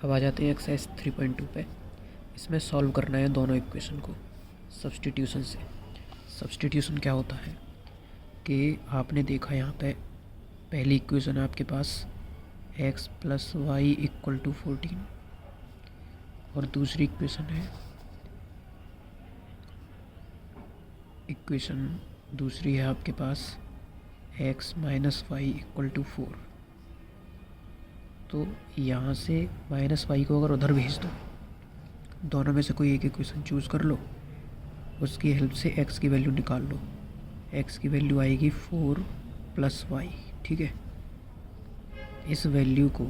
अब आ जाते हैं एक्सरसाइज 3.2 पे। इसमें सॉल्व करना है दोनों इक्वेशन को सब्स्टिट्यूशन से। सब्स्टिट्यूशन क्या होता है कि आपने देखा यहाँ पे पहली इक्वेशन है आपके पास x + y = 14 और दूसरी इक्वेशन दूसरी है आपके पास x - y = 4। तो यहाँ से -y को अगर उधर भेज दो, दोनों में से कोई एक इक्वेशन चूज़ कर लो, उसकी हेल्प से x की वैल्यू निकाल लो। x की वैल्यू आएगी 4 + y। ठीक है, इस वैल्यू को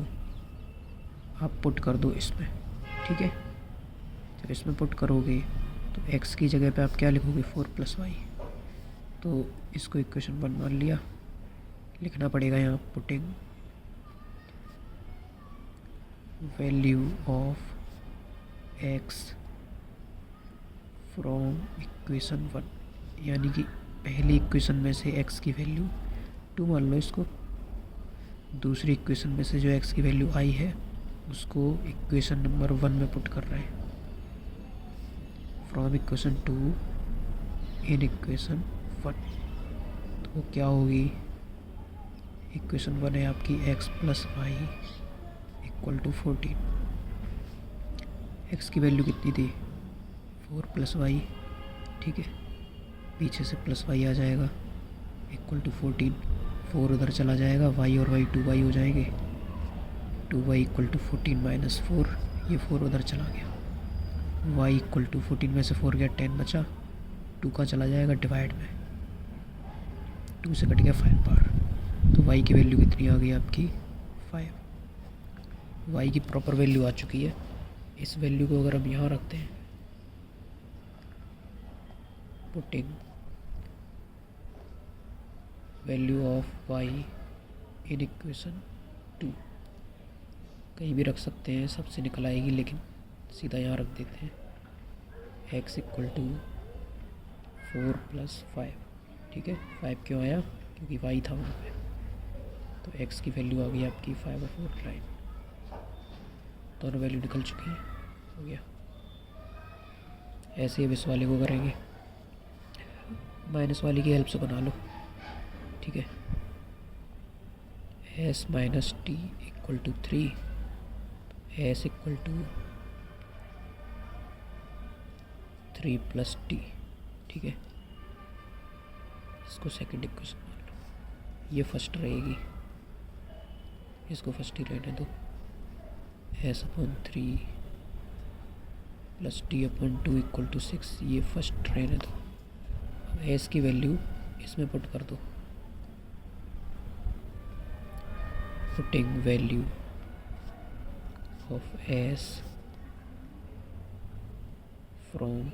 आप पुट कर दो इसमें। ठीक है, जब इसमें पुट करोगे तो x की जगह पे आप क्या लिखोगे 4 + y। तो इसको इक्वेशन 1 मान लिया। लिखना पड़ेगा यहाँ putting value of x from equation 1, यानी कि पहली इक्वेशन में से x की वैल्यू 2 मान लो इसको, दूसरी इक्वेशन में से जो x की वैल्यू आई है उसको इक्वेशन नंबर 1 में पुट कर रहे हैं। फ्रॉम इक्वेशन 2 इन इक्वेशन 1, तो वो क्या होगी, इक्वेशन 1 है आपकी x + y = 14। x की वैल्यू कितनी थी 4 + y। ठीक है, पीछे से +y आ जाएगा = 14। 4 उधर चला जाएगा, y और y 2y हो जाएंगे। 2y = 14 - 4, ये 4 उधर चला गया। y = 14 में से 4 गया 10 बचा, 2 का चला जाएगा डिवाइड में, 2 से कट गया 5 बार। तो y की वैल्यू कितनी आ गई आपकी 5। y की प्रॉपर वैल्यू आ चुकी है। इस वैल्यू को अगर हम यहाँ रखते हैं, putting value of y in equation 2, कहीं भी रख सकते हैं, सबसे निकल आएगी, लेकिन सीधा यहाँ रख देते हैं x = 4 + 5। ठीक है, 5 क्यों आया, क्योंकि y था वहाँ पे। तो x की वैल्यू आ गई आपकी 5 और 4 लाइन, दोनों वैल्यू निकल चुकी है, हो गया। ऐसे अब इस वाले को करेंगे, माइनस वाली की हेल्प से बना लो। ठीक है, s - t = 3, s = 3 + t। ठीक है, इसको सेकंड इक्वेशन मान लो, ये फर्स्ट रहेगी, इसको फर्स्ट ही रहने दो। s/3 + t/2 = 6, ये फर्स्ट रहने दो। अब s की वैल्यू इसमें पुट कर दो, putting value of s from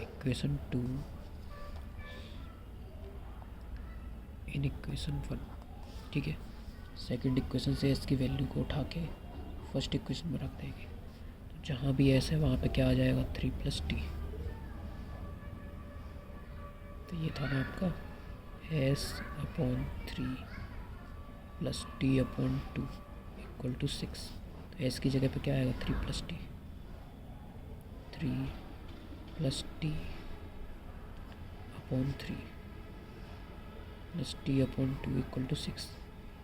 equation 2 in equation 1। ठीक है, सेकंड इक्वेशन से s की वैल्यू को उठा के फर्स्ट इक्वेशन में रख देंगे, तो जहाँ भी s है वहाँ पे क्या आ जाएगा 3 + t। तो ये था ना आपका s/3 + t/2 = 6। तो s की जगह पे क्या आएगा 3 + t, 3 + t/3 + t/2 = 6।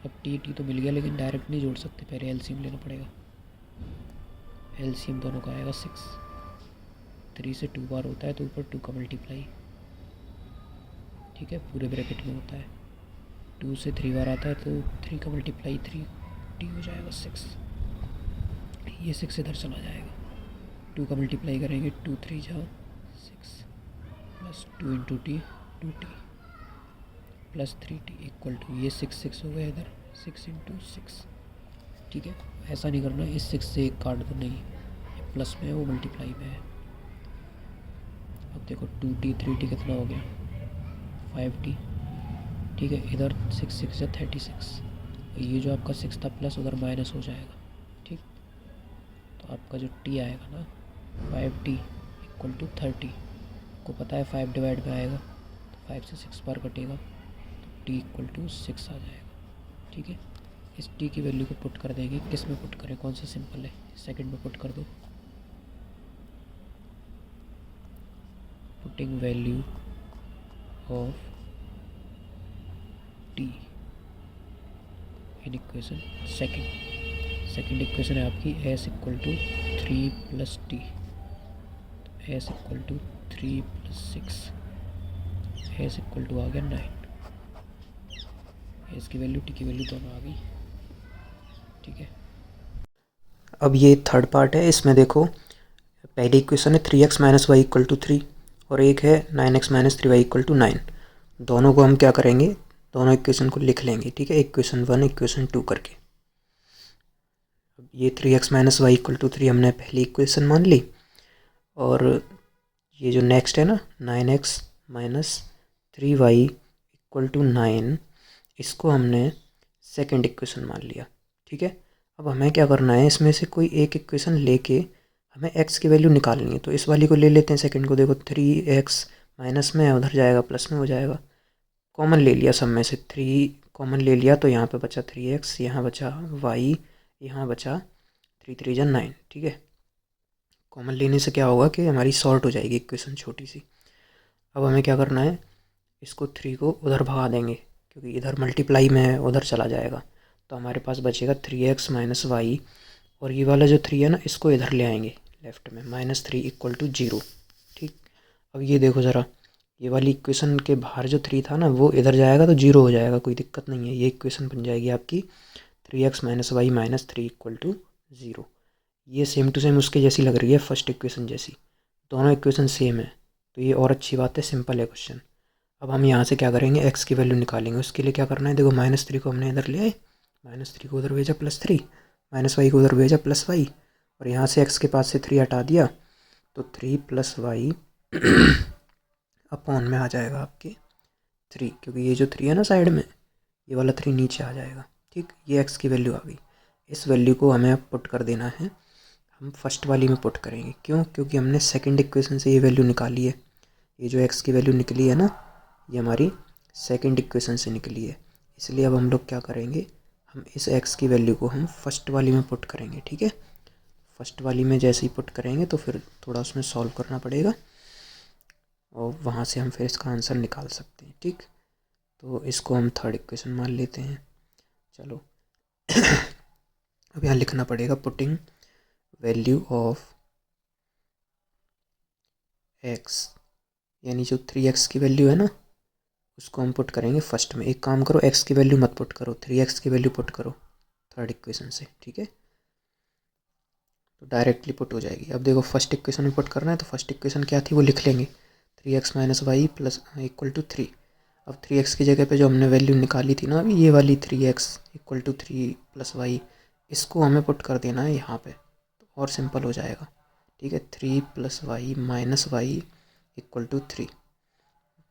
अब t तो मिल गया, लेकिन डायरेक्ट नहीं जोड़ सकते, पहले एलसीएम लेना पड़ेगा। एलसीएम दोनों का आएगा 6। 3 से 2 बार होता है तो ऊपर 2 का मल्टीप्लाई, ठीक है, पूरे ब्रैकेट में होता है। 2 से 3 बार आता है तो 3 का मल्टीप्लाई 3t हो जाएगा 6। ये 6 इधर चला जाएगा, 2 का मल्टीप्लाई करेंगे 2 × 3 = 6 + 2 × t 2t + 3t = ये 6 हो गया इधर, 6 × 6। ठीक है, ऐसा नहीं करना, इस 6 से एक काट दो, नहीं, ये प्लस में है वो मल्टीप्लाई में है। अब देखो 2t 3t कितना हो गया 5t। ठीक है, इधर 6 × 6 = 36, ये जो आपका 6 था प्लस उधर माइनस हो जाएगा। ठीक, तो आपका जो t आएगा ना 5t = 30। आपको पता है 5 डिवाइड में आएगा, तो 5 से 6 बार कटेगा, तो t = 6 आ जाएगा। ठीक है, इस टी की वैल्यू को पुट कर देंगे। किस में पुट करें, कौन सा सिंपल है, सेकंड में पुट कर दो। Putting value of T in equation second equation है आपकी S equal to 3 plus T, S equal to 3 plus 6, S equal to आ गया 9। एस की वैल्यू टी की वैल्यू दोनों आ गई, ठीक है। अब ये थर्ड पार्ट है, इसमें देखो पहली इक्वेशन है 3x minus Y equal to 3 और एक है 9x minus 3y equal to 9। दोनों को हम क्या करेंगे, दोनों इक्वेशन को लिख लेंगे, ठीक है, इक्वेशन 1 इक्वेशन 2 करके। अब ये 3x minus Y equal to 3 हमने पहली इक्वेशन मान ली, और ये जो नेक्स्ट है ना 9x minus 3y equal to 9, इसको हमने सेकेंड इक्वेशन मान लिया, ठीक है। अब हमें क्या करना है, इसमें से कोई एक इक्वेशन लेके हमें x की वैल्यू निकालनी है। तो इस वाली को ले लेते हैं सेकंड को, देखो 3x माइनस में उधर जाएगा प्लस में हो जाएगा, कॉमन ले लिया सब में से, 3 कॉमन ले लिया तो यहाँ पे बचा 3x, यहाँ बचा y, यहाँ बचा 3 3 जा 9, ठीक है। कॉमन लेने से क्या होगा कि हमारी सॉर्ट हो जाएगी इक्वेशन छोटी सी। अब हमें क्या करना है, इसको 3 को उधर भगा देंगे क्योंकि इधर मल्टीप्लाई में है, उधर चला जाएगा, तो हमारे पास बचेगा 3x माइनस वाई, और ये वाला जो 3 है ना इसको इधर ले आएंगे लेफ्ट में, -3 इक्वल टू 0, ठीक। अब ये देखो ज़रा, ये वाली इक्वेशन के बाहर जो 3 था ना वो इधर जाएगा तो 0 हो जाएगा, कोई दिक्कत नहीं है। ये इक्वेशन बन जाएगी आपकी 3x minus Y minus 3 equal to 0। ये सेम टू सेम उसके जैसी लग रही है, फर्स्ट इक्वेशन जैसी, दोनों इक्वेशन सेम है, तो ये और अच्छी बात है, सिंपल है क्वेश्चन। अब हम यहाँ से क्या करेंगे, x की वैल्यू निकालेंगे। उसके लिए क्या करना है, देखो -3 को हमने इधर ले आए, -3 को उधर भेजा +3, -y को उधर भेजा +y, और यहाँ से x के पास से 3 हटा दिया तो 3 प्लस वाई अपॉन में आ जाएगा आपके 3, क्योंकि ये जो 3 है ना साइड में, ये वाला 3 नीचे आ जाएगा, ठीक। ये x की वैल्यू आ गई। इस वैल्यू को हमें अब पुट कर देना है, हम फर्स्ट वाली में पुट करेंगे। क्यों, क्योंकि हमने सेकंड इक्वेशन से ये वैल्यू निकाली है। ये जो x की वैल्यू निकली है ना, ये हमारी सेकंड इक्वेशन से निकली है, इसलिए अब हम लोग क्या करेंगे, हम इस x की वैल्यू को हम फर्स्ट वाली में पुट करेंगे, ठीक है। फर्स्ट वाली में जैसे ही पुट करेंगे तो फिर थोड़ा उसमें सॉल्व करना पड़ेगा और वहाँ से हम फिर इसका आंसर निकाल सकते हैं, ठीक। तो इसको हम थर्ड इक्वेशन मान लेते हैं, चलो। अब यहाँ लिखना पड़ेगा पुटिंग वैल्यू ऑफ x, यानी जो 3x की वैल्यू है ना उसको हम पुट करेंगे फर्स्ट में। एक काम करो, x की वैल्यू मत पुट करो, 3x की वैल्यू पुट करो थर्ड इक्वेशन से, ठीक है, तो डायरेक्टली पुट हो जाएगी। अब देखो फर्स्ट इक्वेशन में पुट करना है, तो फर्स्ट इक्वेशन क्या थी वो लिख लेंगे, 3x minus Y plus equal to 3। अब 3x की जगह पे जो हमने वैल्यू निकाली थी ना अभी, ये वाली 3x equal to 3 plus Y, इसको हमें पुट कर देना है यहाँ पे, तो और सिंपल हो जाएगा, ठीक है। 3 plus Y minus Y equal to 3,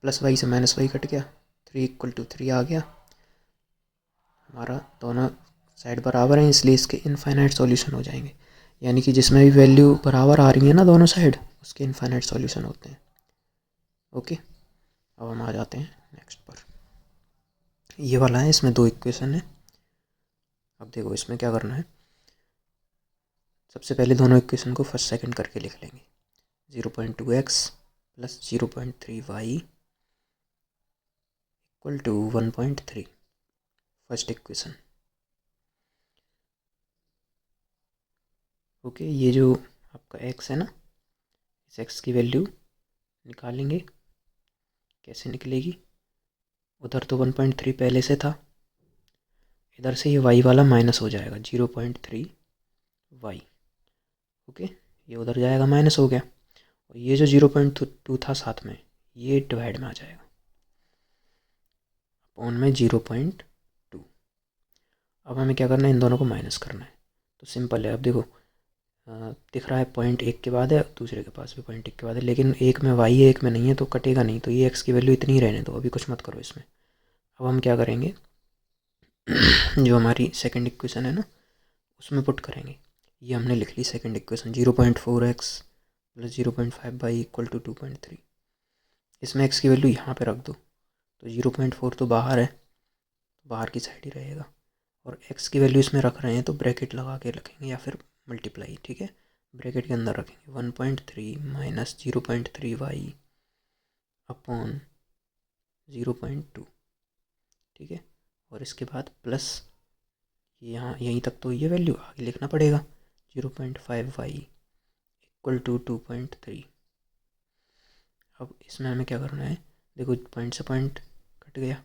plus Y से माइनस वाई कट गया, 3 इक्वल टू 3 आ गया। हमारा दोनों साइड बराबर हैं इसलिए इसके इनफाइनाइट सॉल्यूशन हो जाएंगे, यानी कि जिसमें भी वैल्यू बराबर आ रही है ना दोनों साइड, उसके इनफाइनाइट सॉल्यूशन होते हैं, ओके। अब हम आ जाते हैं नेक्स्ट पर, ये वाला है, इसमें 2 इक्वेशन है। अब देखो इसमें क्या करना है, सबसे पहले दोनों इक्वेशन को फर्स्ट सेकंड करके लिख लेंगे, 0.2x plus 0.3y equal to 1.3, first equation, okay. ये जो आपका x है ना, इस x की वैल्यू निकालेंगे, कैसे निकलेगी, उधर तो 1.3 पहले से था, इधर से ये y वाला माइनस हो जाएगा, 0.3y, ओके। ये उधर जाएगा माइनस हो गया, और ये जो 0.2 था साथ में ये डिवाइड में आ जाएगा अपॉन में 0.2। अब हमें क्या करना है, इन दोनों को माइनस करना है, तो सिंपल है। अब देखो दिख रहा है पॉइंट एक के बाद है, दूसरे के पास भी पॉइंट एक के बाद है, लेकिन एक में y है एक में नहीं है, तो कटेगा नहीं, तो ये x की वैल्यू इतनी ही रहने दो, अभी कुछ मत करो इसमें। अब हम क्या करेंगे, जो हमारी सेकंड इक्वेशन है ना उसमें पुट करेंगे। ये हमने लिख ली second equation, 0.4x plus 0.5y equal to 2.3। इसमें x की वैल्यू यहाँ पे रख दो, तो 0.4 तो बाहर है, तो बाहर की साइड ही रहेगा, और x की वैल्यू इसमें रख रहे हैं तो ब्रैकेट लगा के रखेंगे या फिर मल्टीप्लाई, ठीक है, ब्रैकेट के अंदर रखेंगे 1.3 माइनस 0.3 वाई अपॉन 0.2, ठीक है, और इसके बाद प्लस यहाँ यहीं तक तो ये वैल्यू आगे लिखना पड़ेगा 0.5 वाई इक्वल टू 2.3। अब इसमें हमें क्या करना है, देखो पॉइंट से पॉइंट कट गया,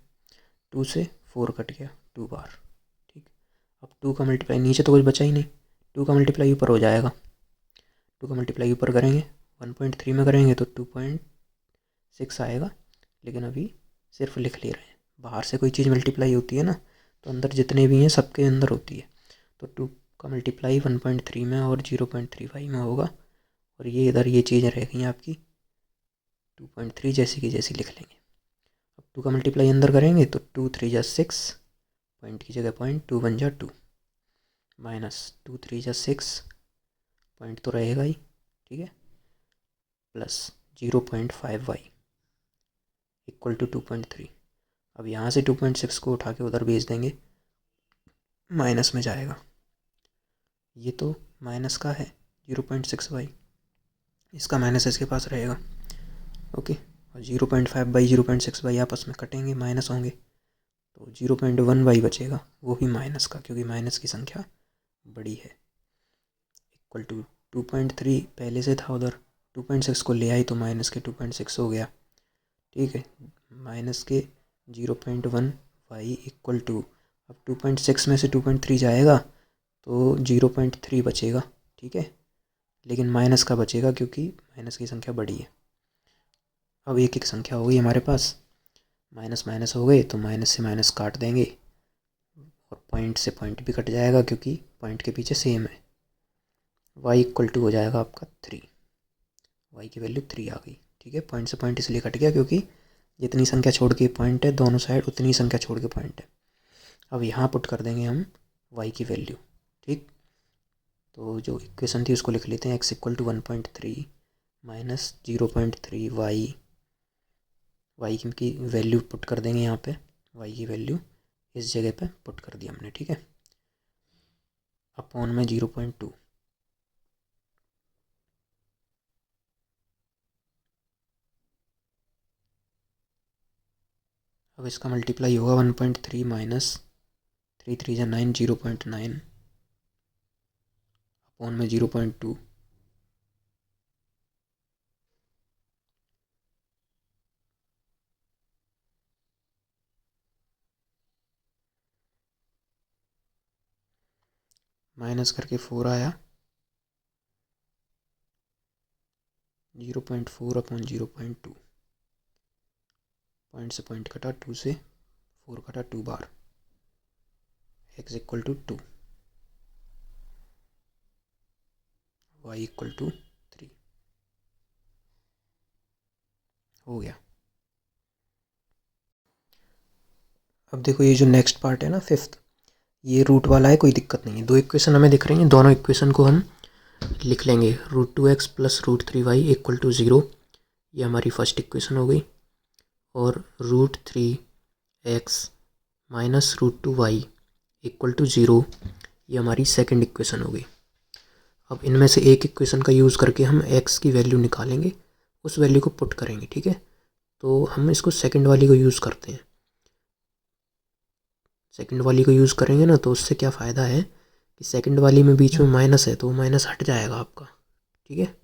2 से 4 कट गया 2 बार, ठीक। अब 2 का मल्टीप्लाई, नीचे तो कुछ बचा ही नहीं, 2 का मल्टीप्लाई ऊपर हो जाएगा, 2 का मल्टीप्लाई ऊपर करेंगे 1.3 में करेंगे तो 2.6 आएगा, लेकिन अभी सिर्फ लिख ले रहे हैं। बाहर से कोई चीज़ मल्टीप्लाई होती है ना तो अंदर जितने भी हैं सबके अंदर होती है, तो 2 का मल्टीप्लाई 1.3 में और 0.35 में होगा, और ये इधर ये चीज़ रहेगी आपकी 2.3 जैसी की जैसी लिख लेंगे। अब 2 का मल्टीप्लाई अंदर करेंगे तो 2 3 जा 6, पॉइंट की जगह पॉइंट, 2 1 जा 2 माइनस 2 3 जा 6, पॉइंट तो रहेगा ही, ठीक है, प्लस 0.5 वाई इक्वल टू 2.3। अब यहाँ से 2.6 को उठा के उधर भेज देंगे, माइनस में जाएगा, ये तो माइनस का है 0.6 वाई, इसका माइनस इसके पास रहेगा, ओके, और 0.5 बाई 0.6 बाई आपस में कटेंगे, माइनस होंगे, तो 0.1 वाई बचेगा, वो भी माइनस का, क्योंकि माइनस की संख्या बड़ी है, इक्वल टू 2.3 पहले से था उधर, 2.6 को ले आई तो माइनस के 2.6 हो गया, ठीक है, माइनस के 0.1 वाई इक्वल टू, अब 2.6 में से 2.3 जाएगा तो 0.3 बचेगा, ठीक है, लेकिन माइनस का बचेगा क्योंकि माइनस की संख्या बड़ी है। अब एक एक संख्या हो गई हमारे पास, माइनस माइनस हो गए तो माइनस से माइनस काट देंगे, और पॉइंट से पॉइंट भी कट जाएगा क्योंकि पॉइंट के पीछे सेम है, y इक्वल टू हो जाएगा आपका 3, y की वैल्यू 3 आ गई, ठीक है, पॉइंट से पॉइंट इसलिए कट गया क्योंकि जितनी संख्या छोड़ के पॉइंट है दोनों साइड उतनी संख्या छोड़ के पॉइंट है। अब यहाँ पुट कर देंगे हम y की वैल्यू, ठीक, तो जो इक्वेशन थी उसको लिख लेते हैं, x equal to 1.3 minus 0.3 Y की वैल्यू पुट कर देंगे यहाँ पे, y की वैल्यू इस जगह पे पुट कर दी हमने, ठीक है, अपॉन में 0.2, अब इसका मल्टीप्लाई होगा 1.3 माइनस 3 3 जा 9, 0.9 अपॉन में 0.2, माइनस करके 4 आया, 0.4 अपॉन 0.2, पॉइंट से पॉइंट कटा, 2 से 4 कटा 2 बार, x equal to 2, y equal to 3 हो गया। अब देखो ये जो नेक्स्ट पार्ट है ना 5th, ये रूट वाला है, कोई दिक्कत नहीं है, 2 इक्वेशन हमें दिख रही हैं, दोनों इक्वेशन को हम लिख लेंगे, √2x plus √3y equal to 0, ये हमारी फर्स्ट इक्वेशन हो गई, और √3x minus √2y equal to 0, ये हमारी सेकंड इक्वेशन हो गई। अब इनमें से एक इक्वेशन का यूज़ करके हम x की वैल्यू निकालेंगे, उस वैल्यू को पुट करेंगे, ठीक है, तो हम इसको सेकंड वाली को यूज़ करते हैं, सेकंड वाली को यूज़ करेंगे ना तो उससे क्या फ़ायदा है कि सेकंड वाली में बीच में माइनस है तो वो माइनस हट जाएगा आपका, ठीक है।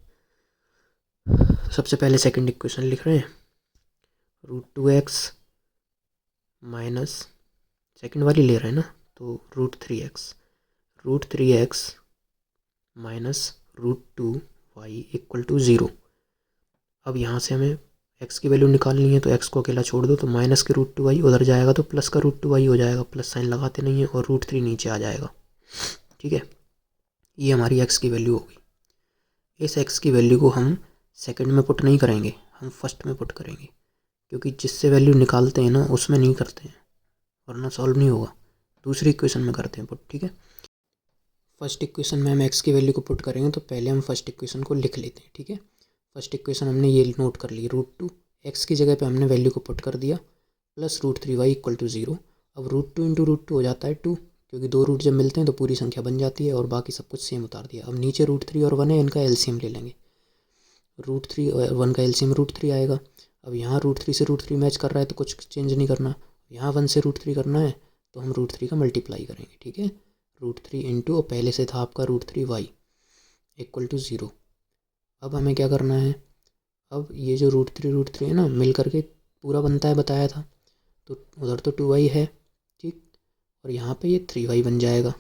सबसे पहले सेकंड इक्वेशन लिख रहे हैं, √2x माइनस, सेकंड वाली ले रहे हैं ना तो √3x minus √2y equal to 0। अब यहाँ से हमें x की वैल्यू निकालनी है तो x को अकेला छोड़ दो, तो माइनस के √2y उधर जाएगा तो प्लस का √2y हो जाएगा, प्लस साइन लगाते नहीं है, और √3 नीचे आ जाएगा, ठीक है, ये हमारी x की वैल्यू होगी। इस x की वैल्यू को हम सेकंड में पुट नहीं करेंगे, हम फर्स्ट में पुट करेंगे, क्योंकि जिससे वैल्यू निकालते हैं ना उसमें नहीं करते हैं वरना सॉल्व नहीं होगा, दूसरी इक्वेशन में करते हैं पुट, ठीक है। फर्स्ट इक्वेशन में हम x की वैल्यू को पुट करेंगे तो पहले हम फर्स्ट इक्वेशन को लिख लेते हैं, ठीक है। फर्स्ट इक्वेशन हमने ये नोट कर ली, √2 x की जगह पे हमने वैल्यू को पुट कर दिया, प्लस √3y इक्वल टू 0। अब √2 इंटू √2 हो जाता है 2, क्योंकि दो रूट जब मिलते हैं तो पूरी संख्या बन जाती है और बाकी सब कुछ सेम उतार दिया। अब नीचे √3 और 1 है, इनका एलसीएम ले लेंगे। √3 और 1 का एलसीएम √3 आएगा। अब यहाँ √3 से √3 मैच कर रहा है तो कुछ चेंज नहीं करना। यहाँ 1 से √3 करना है तो हम √3 का मल्टीप्लाई करेंगे, ठीक है। √3 इंटू, और पहले से था आपका √3y = 0। अब हमें क्या करना है, अब ये जो √3 है ना, मिल करके पूरा बनता है, बताया था। तो उधर तो 2y है, ठीक, और यहाँ पे ये 3y बन जाएगा।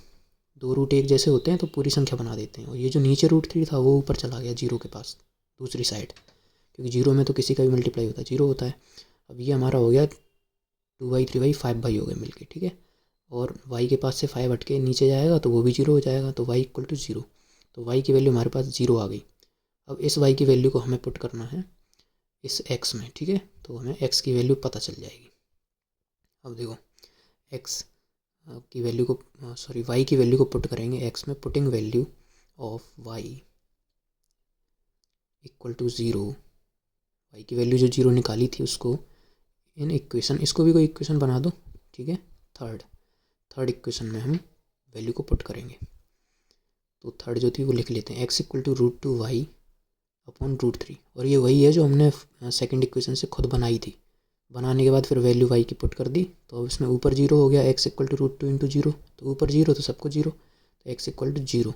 दो रूट एक जैसे होते हैं तो पूरी संख्या बना देते हैं। और ये जो नीचे √3 था वो ऊपर चला गया 0 के पास, दूसरी साइड, क्योंकि 0 में तो किसी का भी मल्टीप्लाई होता है, 0 होता है। अब ये हमारा हो गया 2y 3y 5y हो गए मिलके, ठीक है। और y के पास से 5 हट के नीचे जाएगा तो वो भी 0 हो जाएगा, तो y = 0। तो y की वैल्यू हमारे पास 0 आ गई। अब इस y की वैल्यू को हमें पुट करना है इस x में, ठीक है। तो हमें x की वैल्यू पता चल जाएगी। अब देखो x की वैल्यू को y की वैल्यू को पुट करेंगे x में। Putting value of y = 0। y की वैल्यू जो 0 निकाली थी उसको इन इक्वेशन, इसको भी कोई इक्वेशन बना दो, ठीक है। थर्ड इक्वेशन में हम वैल्यू को पुट करेंगे। तो थर्ड जो थी वो लिख लेते हैं, x = √2y / √3। और ये वही है जो हमने सेकंड इक्वेशन से खुद बनाई थी। बनाने के बाद फिर वैल्यू y की पुट कर दी, तो अब इसमें ऊपर 0 हो गया। x = √2 × 0, तो ऊपर 0 तो सबको 0, तो x = 0।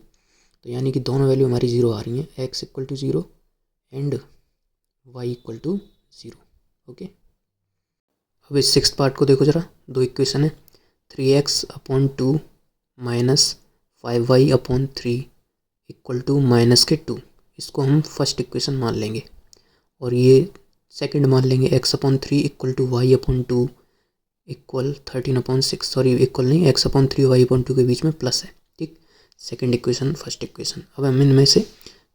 तो यानी कि दोनों वैल्यू हमारी 0 आ रही हैं, x = 0 एंड y = 0। ओके, अब इस सिक्स्थ पार्ट को देखो ज़रा। दो इक्वेशन है, 3x/2 - 5y/3 = -2। इसको हम फर्स्ट इक्वेशन मान लेंगे और ये सेकंड मान लेंगे, x/3 = y/2 = 13/6। सॉरी, इक्वल नहीं, x/3 y/2 के बीच में प्लस है, ठीक। Second equation, first equation. अब हम इनमें से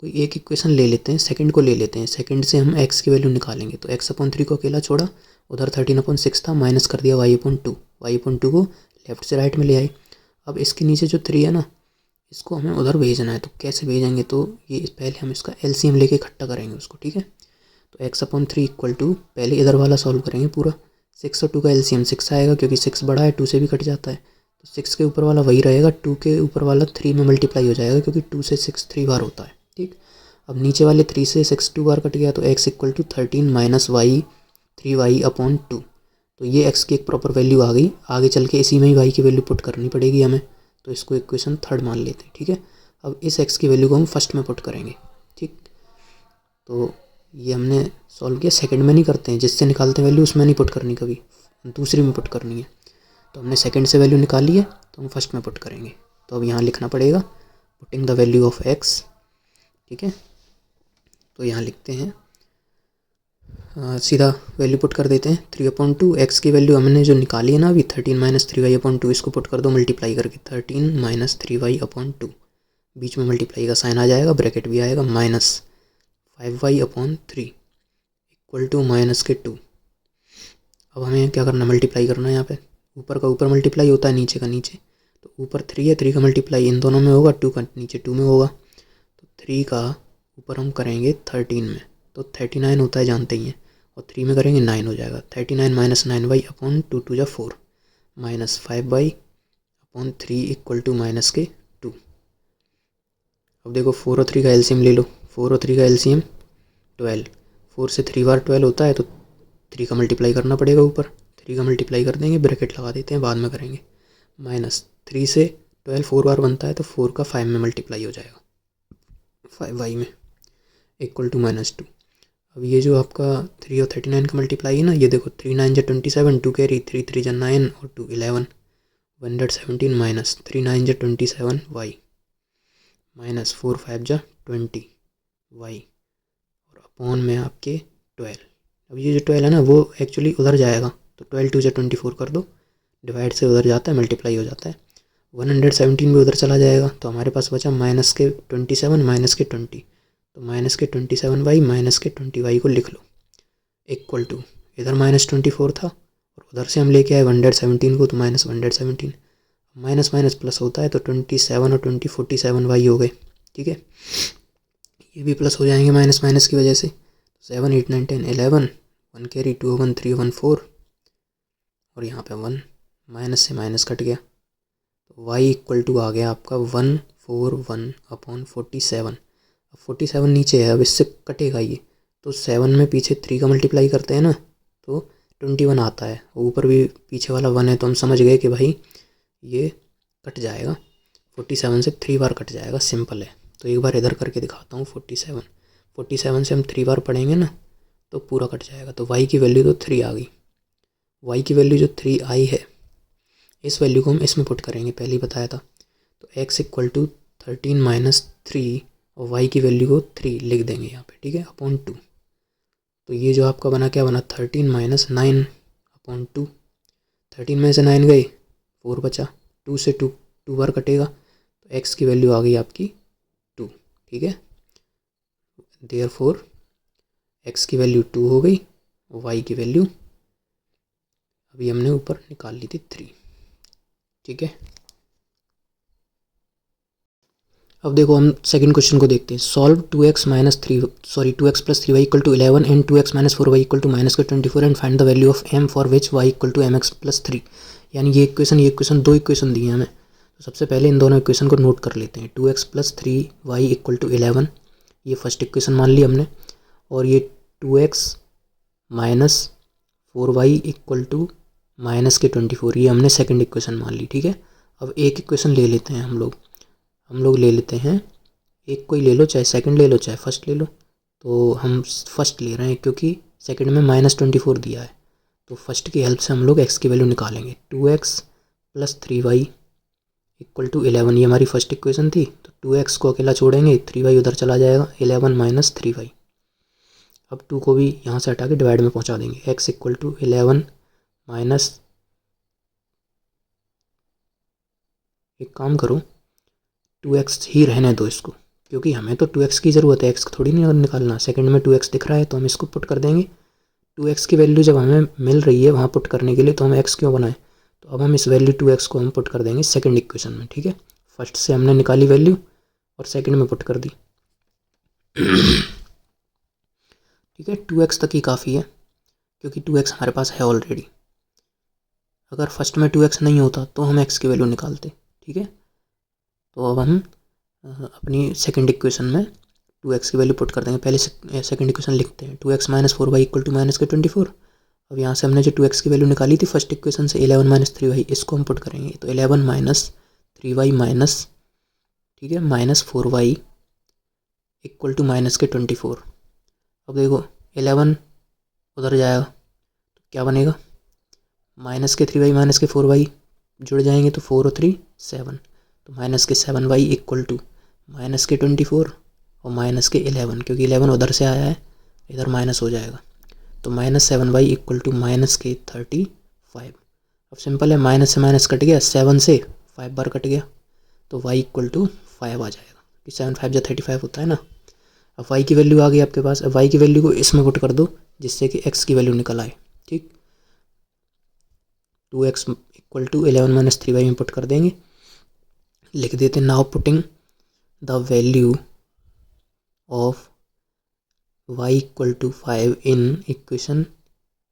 कोई एक इक्वेशन ले लेते हैं, सेकंड को ले लेते हैं। सेकंड से हम x की वैल्यू निकालेंगे, तो x/3 को अकेला छोड़ा, उधर 13/6 था, माइनस कर दिया y/2। y/2 को लेफ्ट से राइट में ले आए। अब इसके नीचे जो 3 है ना, इसको हमें उधर भेजना है। तो कैसे भेजेंगे, तो ये पहले हम इसका एलसीएम लेके इकट्ठा करेंगे उसको, ठीक है। तो x/3 = पहले इधर वाला सॉल्व करेंगे पूरा। 6 और 2 का एलसीएम 6 आएगा, क्योंकि 6 बड़ा है, 2 से भी कट जाता है। तो 6 के ऊपर वाला वही रहेगा, 2 के ऊपर वाला 3 में मल्टीप्लाई हो जाएगा, क्योंकि 2 से 6 3 बार होता है, ठीक। अब नीचे वाले 3 से 6 2 बार कट गया, तो x = 13 - y 3y/2। तो ये x की एक प्रॉपर वैल्यू आ गई। आगे चल के इसी में ही y की वैल्यू पुट करनी पड़ेगी हमें, तो इसको इक्वेशन थर्ड मान लेते हैं, ठीक है। अब इस x की वैल्यू को हम फर्स्ट में पुट करेंगे, ठीक। तो ये हमने सॉल्व किया। सेकंड में नहीं करते हैं, जिससे निकालते हैं वैल्यू उसमें नहीं पुट करनी, कभी दूसरी में पुट करनी है। तो हमने सेकंड से वैल्यू निकाली है, तो हम फर्स्ट में पुट करेंगे। तो अब यहाँ लिखना पड़ेगा putting the value of x, ठीक है। तो यहाँ लिखते हैं, सीधा वैल्यू पुट कर देते हैं। 3/2 x की वैल्यू हमने जो निकाली है ना अभी, 13 - 3y/2, इसको पुट कर दो मल्टीप्लाई करके। 13 - 3y/2, बीच में मल्टीप्लाई का साइन आ जाएगा, ब्रैकेट भी आएगा, -5y/3 = -2। अब हमें क्या करना, मल्टीप्लाई करना है। यहाँ पे ऊपर का ऊपर मल्टीप्लाई होता है, नीचे का नीचे। तो ऊपर 3 है, 3 का मल्टीप्लाई इन दोनों में होगा, 2 का नीचे 2 में होगा। तो 3 का ऊपर हम करेंगे 13 में, तो 39 होता है, जानते ही हैं। और 3 में करेंगे 9 हो जाएगा। 39 - 9y/2, 2 × 4, -5y/3 = -2। अब देखो 4 और 3 का एलसीएम ले लो। 4 और 3 का एलसीएम 12। 4 से 3 बार 12 होता है, तो 3 का मल्टीप्लाई करना पड़ेगा ऊपर। 3 का मल्टीप्लाई कर देंगे, ब्रैकेट लगा देते हैं, बाद में करेंगे। -3 से 12 4 बार बनता है, तो 4 का 5 में मल्टीप्लाई हो जाएगा, 5y में = -2। अब ये जो आपका 3 और 39 का मल्टीप्लाई है ना, ये देखो 3 9 = 27, 2 कैरी, 3 3 = 9 और 2 11, 117 - 3 9 = 27 y, -4 5 = 20 y, और अपॉन में आपके 12। अब ये जो 12 है ना, वो एक्चुअली उधर जाएगा, तो 12 2 = 24 कर दो, डिवाइड से उधर जाता है, मल्टीप्लाई हो जाता है। 117 भी उधर चला जाएगा, तो हमारे पास बचा -27 - 20, तो -27y -20y को लिख लो, इक्वल टू, इधर -24 था और उधर से हम लेके आए 117 को, तो -117, माइनस माइनस प्लस होता है, तो 27 और 20 47y हो गए, ठीक है। ये भी प्लस हो जाएंगे माइनस माइनस की वजह से। 7 8 9 10 11, 1 कैरी, 2 1 3 1 4, और यहाँ पे 1, माइनस से माइनस कट गया, तो y इक्वल टू आ गया आपका 141/47। अब 47 नीचे है, अब इससे कटेगा ये, तो 7 में पीछे 3 का मल्टीप्लाई करते हैं ना तो 21 आता है, ऊपर भी पीछे वाला 1 है, तो हम समझ गए कि भाई ये कट जाएगा, 47 से 3 बार कट जाएगा, सिंपल है। तो एक बार इधर करके दिखाता हूँ। 47 से हम 3 बार पढ़ेंगे ना तो पूरा कट जाएगा। तो y की वैल्यू तो 3 आ गई, y की वैल्यू जो 3 आई है इस वैल्यू को हम इसमें पुट करेंगे, पहले ही बताया था। तो x इक्वल टू 13 माइनस 3 और y की वैल्यू को 3 लिख देंगे यहाँ पे, ठीक है, अपॉन 2। तो ये जो आपका बना क्या बना, 13 माइनस 9/2। 13 में से 9 गए, 4 बचा, 2 से 2 बार कटेगा, तो x की वैल्यू आ गई आपकी 2, ठीक है। देयरफॉर x की वैल्यू 2 हो गई, y की वैल्यू अभी हमने ऊपर निकाल ली थी 3, ठीक है। अब देखो हम सेकंड क्वेश्चन को देखते हैं। Solve 2x plus 3y equal to 11 and 2x minus 4y equal to -24 and find the value of m for which y equal to mx plus 3। यानी ये इक्वेशन दो इक्वेशन दी हैं हमें। तो सबसे पहले इन दोनों इक्वेशन को नोट कर लेते हैं। 2x plus 3y equal to 11, ये फर्स्ट इक्वेशन मान ली हमने, और ये 2x minus 4y equal to -24, ये हमने सेकंड इक्वेशन मान ली, ठीक है। अब एक इक्वेशन ले लेते हैं हम लोग ले लेते हैं, एक कोई ले लो, चाहे सेकंड ले लो चाहे फर्स्ट ले लो। तो हम फर्स्ट ले रहे हैं क्योंकि सेकंड में -24 दिया है, तो फर्स्ट की हेल्प से हम लोग x की वैल्यू निकालेंगे। 2x plus 3y equal to 11, ये हमारी फर्स्ट इक्वेशन थी। तो 2x को अकेला छोड़ेंगे, 3y उधर चला जाएगा, 11 माइनस 3y। अब 2 को भी यहाँ से हटा के डिवाइड में पहुँचा देंगे। x इक्वल टू 11 माइनस, एक काम करो 2x ही रहने दो इसको, क्योंकि हमें तो 2x की ज़रूरत है, x थोड़ी नहीं निकालना। सेकंड में 2x दिख रहा है तो हम इसको पुट कर देंगे। 2x की वैल्यू जब हमें मिल रही है वहाँ पुट करने के लिए, तो हम x क्यों बनाए। तो अब हम इस वैल्यू 2x को हम पुट कर देंगे सेकंड इक्वेशन में, ठीक है। फर्स्ट से हमने निकाली वैल्यू और सेकंड में पुट कर दी, ठीक है। 2x तक ही काफ़ी है क्योंकि 2x हमारे पास है ऑलरेडी। अगर फर्स्ट में 2x नहीं होता तो हम x की वैल्यू निकालते, ठीक है। तो अब हम अपनी सेकंड इक्वेशन में 2x की वैल्यू पुट कर देंगे। पहले सेकंड इक्वेशन लिखते हैं। 2x minus 4y equal to -24। अब यहाँ से हमने जो 2x की वैल्यू निकाली थी फर्स्ट इक्वेशन से, 11 माइनस 3y, इसको हम पुट करेंगे। तो 11 माइनस 3y माइनस, ठीक है, -4y इक्वल टू -24। अब देखो 11 उधर जाएगा तो क्या बनेगा, -3y -4y जुड़ जाएंगे तो 4 और 3 7, तो -7y इक्वल टू -24 और -11, क्योंकि 11 उधर से आया है इधर माइनस हो जाएगा, तो -7y इक्वल टू -35। अब सिंपल है, माइनस से माइनस कट गया, 7 से 5 बार कट गया, तो y इक्वल टू 5 आ जाएगा, कि 7 5 जा 35 होता है ना। अब y की वैल्यू आ गई आपके पास। अब y की वैल्यू को इसमें पुट कर दो जिससे कि x की वैल्यू निकल आए, ठीक। 2x equal to 11 minus 3y में पुट कर देंगे, लिख देते। Now putting the value of y equal to 5 in equation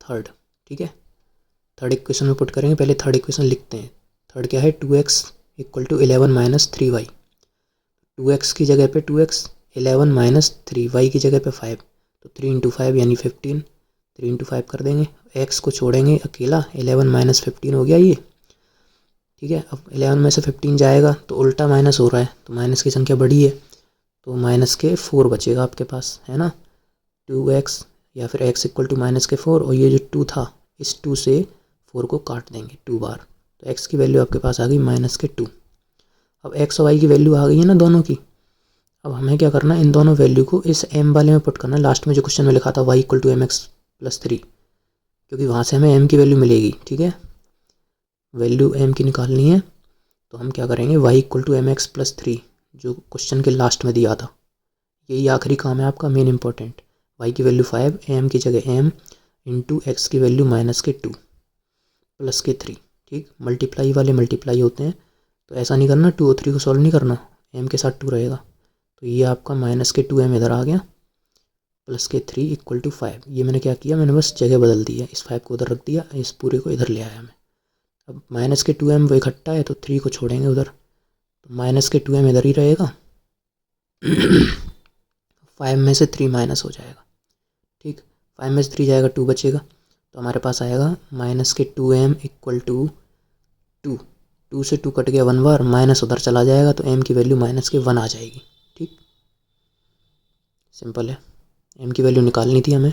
third, ठीक है। थर्ड इक्वेशन में पुट करेंगे, पहले थर्ड इक्वेशन लिखते हैं। थर्ड क्या है, 2x equal to 11 minus 3y। 2x की जगह पे 2x, 11 माइनस 3y की जगह पे 5, तो 3 इंटू 5 यानी 15, 3 इंटू 5 कर देंगे। x को छोड़ेंगे अकेला, 11 माइनस 15 हो गया ये, ठीक है। अब 11 में से 15 जाएगा तो उल्टा माइनस हो रहा है, तो माइनस की संख्या बड़ी है, तो माइनस के 4 बचेगा आपके पास, है ना। 2x या फिर x इक्वल टू -4, और ये जो 2 था इस 2 से 4 को काट देंगे 2 बार, तो x की वैल्यू आपके पास आ गई -2। अब x और y की वैल्यू आ गई है ना दोनों की। अब हमें क्या करना है, इन दोनों वैल्यू को इस m वाले में पुट करना है, लास्ट में जो क्वेश्चन में लिखा था y equal to mx plus 3, क्योंकि वहाँ से हमें m की वैल्यू मिलेगी, ठीक है। वैल्यू m की निकालनी है, तो हम क्या करेंगे, y equal to mx plus 3 जो क्वेश्चन के लास्ट में दिया था, यही आखिरी काम है आपका मेन इंपॉर्टेंट। y की वैल्यू 5, m की जगह m इंटू x की वैल्यू -2 प्लस के 3, ठीक। मल्टीप्लाई वाले मल्टीप्लाई होते हैं, तो ऐसा नहीं करना 2 और 3 को सॉल्व नहीं करना, m के साथ 2 रहेगा, तो ये आपका -2m इधर आ गया, प्लस के 3 इक्वल टू 5। ये मैंने क्या किया, मैंने बस जगह बदल दी है, इस 5 को उधर रख दिया, इस पूरे को इधर ले आया मैं। अब माइनस के 2m वो इकट्ठा है तो 3 को छोड़ेंगे उधर, तो माइनस के 2m इधर ही रहेगा 5 में से 3 माइनस हो जाएगा, ठीक। 5 में से 3 जाएगा 2 बचेगा, तो हमारे पास आएगा माइनस के 2m इक्वल टू 2। 2 से 2 कट गया 1 बार, माइनस उधर चला जाएगा तो m की वैल्यू माइनस के 1 आ जाएगी, ठीक। सिंपल है, m की वैल्यू निकालनी थी हमें।